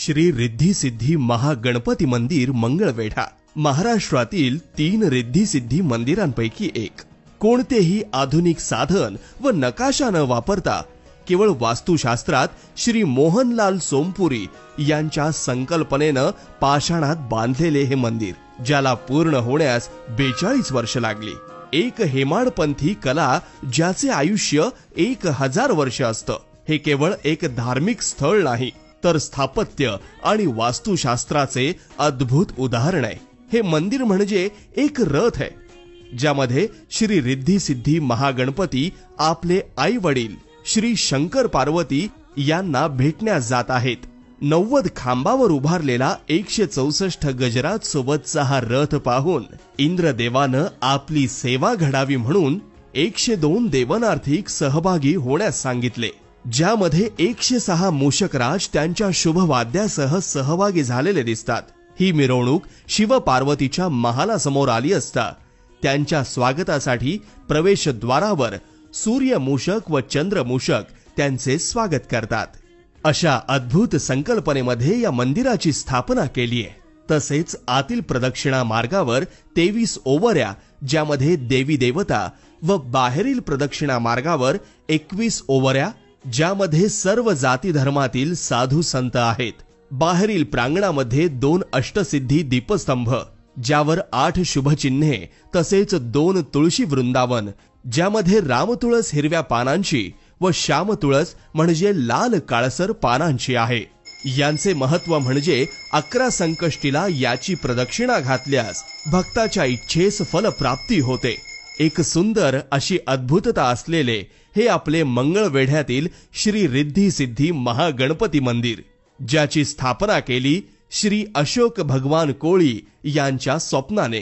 श्री रिद्धी सिद्धी महागणपती मंदिर मंगळवेढा महाराष्ट्रातील 3 रिद्धी सिद्धी मंदिरांपैकी एक। कोणतेही आधुनिक साधन व नकाशा न वापरता केवळ वास्तुशास्त्रात श्री मोहनलाल सोमपुरी यांच्या संकल्पनेनं पाषाणात बांधलेले हे मंदिर, ज्याला पूर्ण होण्यास 42 वर्ष लागली। एक हेमाडपंथी कला ज्याचे आयुष्य 1000 वर्ष असतं। हे केवळ एक धार्मिक स्थळ नाही, तर स्थापत्य आणि वास्तुशास्त्राचे अद्भुत उदाहरण आहे। हे मंदिर म्हणजे एक रथ आहे, ज्यामध्ये श्री रिद्धी सिद्धी महागणपती आपले आई वडील श्री शंकर पार्वती यांना भेटण्यास जात आहेत। 90 खांबावर उभारलेला 164 गजरात सोबतचा हा रथ पाहून इंद्रदेवानं आपली सेवा घडावी म्हणून 102 देवनार्थिक सहभागी होण्यास सांगितले, ज्यामध्ये 106 मूषकराज त्यांच्या शुभवाद्यासह सहभागी झालेले दिसतात। ही मिरवणूक शिव पार्वतीच्या महालासमोर आली असता त्यांच्या स्वागतासाठी प्रवेशद्वारावर सूर्य मूषक व चंद्र मूषक त्यांचे स्वागत करतात। अशा अद्भुत संकल्पनेमध्ये या मंदिराची स्थापना केली आहे। तसेच आतील प्रदक्षिणा मार्गावर 23 ओवऱ्या, ज्यामध्ये देवी देवता, व बाहेरील प्रदक्षिणा मार्गावर 21 ओवऱ्या, ज्यामध्ये सर्व जाती धर्मातील साधू संत आहेत। बाहेरील प्रांगणामध्ये 2 अष्टसिद्धी दीपस्तंभ, ज्यावर 8 शुभचिन्हे, तसेच 2 तुळशी वृंदावन, ज्यामध्ये रामतुळस हिरव्या पानांची व श्यामतुळस म्हणजे लाल काळसर पानांची आहे। यांचे महत्व म्हणजे 11 संकष्टीला याची प्रदक्षिणा घातल्यास भक्ताच्या इच्छेस फलप्राप्ती होते। एक सुंदर अशी अद्भुतता असलेले हे आपले मंगळवेढ्यातील श्री रिद्धी सिद्धी महागणपती मंदिर, ज्याची स्थापना केली श्री अशोक भगवान कोळी यांच्या स्वप्नाने।